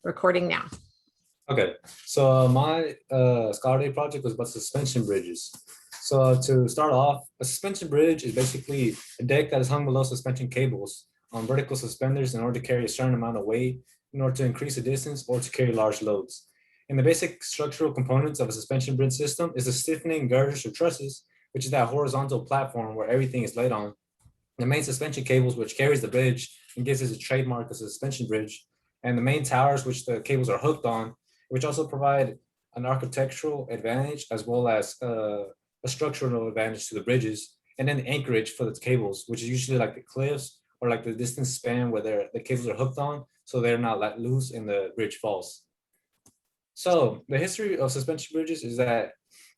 Recording now. Okay, so my Scholar project was about suspension bridges. So to start off, a suspension bridge is basically a deck that is hung below suspension cables on vertical suspenders in order to carry a certain amount of weight in order to increase the distance or to carry large loads. And the basic structural components of a suspension bridge system is the stiffening girders or trusses, which is that horizontal platform where everything is laid on. The main suspension cables, which carries the bridge and gives it a trademark as a suspension bridge, and the main towers, which the cables are hooked on, which also provide an architectural advantage as well as a structural advantage to the bridges, and then the anchorage for the cables, which is usually like the cliffs or like the distance span where the cables are hooked on, so they're not let loose and the bridge falls. So the history of suspension bridges is that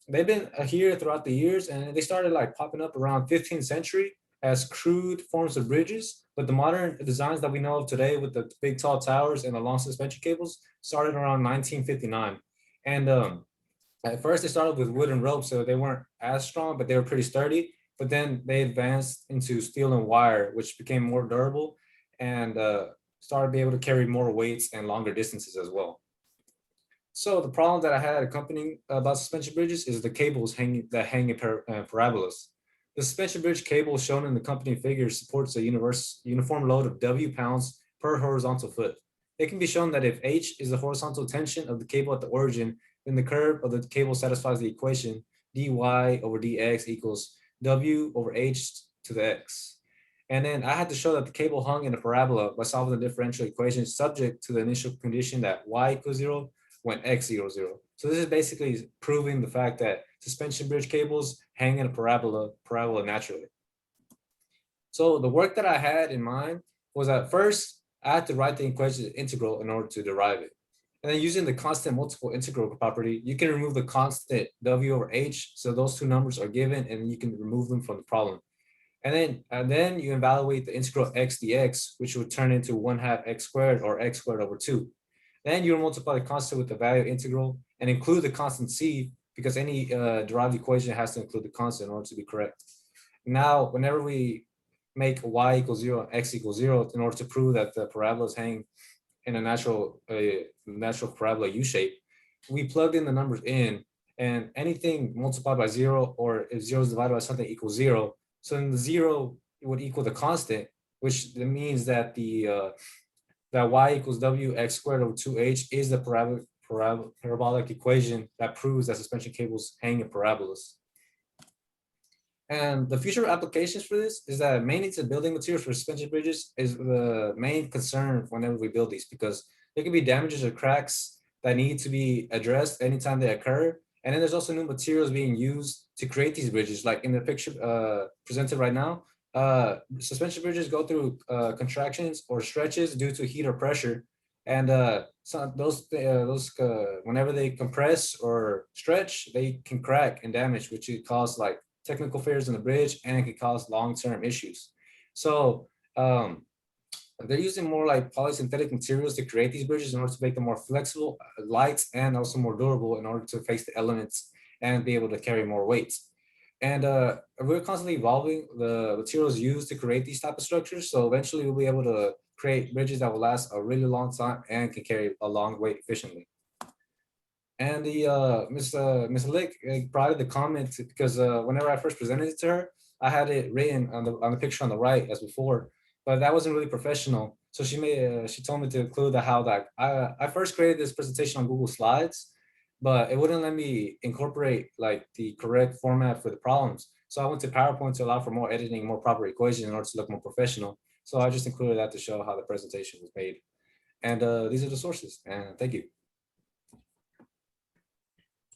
they've been here throughout the years, and they started like popping up around 15th century as crude forms of bridges. But the modern designs that we know of today with the big tall towers and the long suspension cables started around 1959. And at first they started with wooden ropes, so they weren't as strong, but they were pretty sturdy. But then they advanced into steel and wire, which became more durable and started being able to carry more weights and longer distances as well. So the problem that I had accompanying about suspension bridges is the cables that hang in parabolas. The suspension bridge cable shown in the company figure supports a uniform load of W pounds per horizontal foot. It can be shown that if H is the horizontal tension of the cable at the origin, then the curve of the cable satisfies the equation dy over dx equals W over H to the x. And then I had to show that the cable hung in a parabola by solving the differential equation subject to the initial condition that y equals 0 when x equals 0. So this is basically proving the fact that suspension bridge cables hang in a parabola naturally. So the work that I had in mind was at first I had to write the equation integral in order to derive it. And then using the constant multiple integral property, you can remove the constant w over h. So those two numbers are given and you can remove them from the problem. And then you evaluate the integral x dx, which would turn into 1/2 x squared or x squared over 2. Then you multiply the constant with the value integral and include the constant c, because any derived equation has to include the constant in order to be correct. Now, whenever we make y equals 0 and x equals 0 in order to prove that the parabolas hang in a natural parabola U shape, we plugged in the numbers in, and anything multiplied by 0 or if 0 is divided by something equals 0. So then the 0 would equal the constant, which means that that y equals w x squared over 2h is the parabolic equation that proves that suspension cables hang in parabolas. And the future applications for this is that maintenance and building materials for suspension bridges is the main concern whenever we build these, because there can be damages or cracks that need to be addressed anytime they occur. And then there's also new materials being used to create these bridges. Like in the picture presented right now, suspension bridges go through contractions or stretches due to heat or pressure. And whenever they compress or stretch, they can crack and damage, which could cause like technical failures in the bridge and it could cause long-term issues. So they're using more like polysynthetic materials to create these bridges in order to make them more flexible, light, and also more durable in order to face the elements and be able to carry more weight. And we're constantly evolving the materials used to create these type of structures. So eventually we'll be able to create bridges that will last a really long time and can carry a long weight efficiently. And the Miss Lick provided the comment because whenever I first presented it to her, I had it written on the picture on the right as before, but that wasn't really professional. So she told me to include how that I first created this presentation on Google Slides, but it wouldn't let me incorporate like the correct format for the problems. So I went to PowerPoint to allow for more editing, more proper equations in order to look more professional. So I just included that to show how the presentation was made. And these are the sources. And thank you.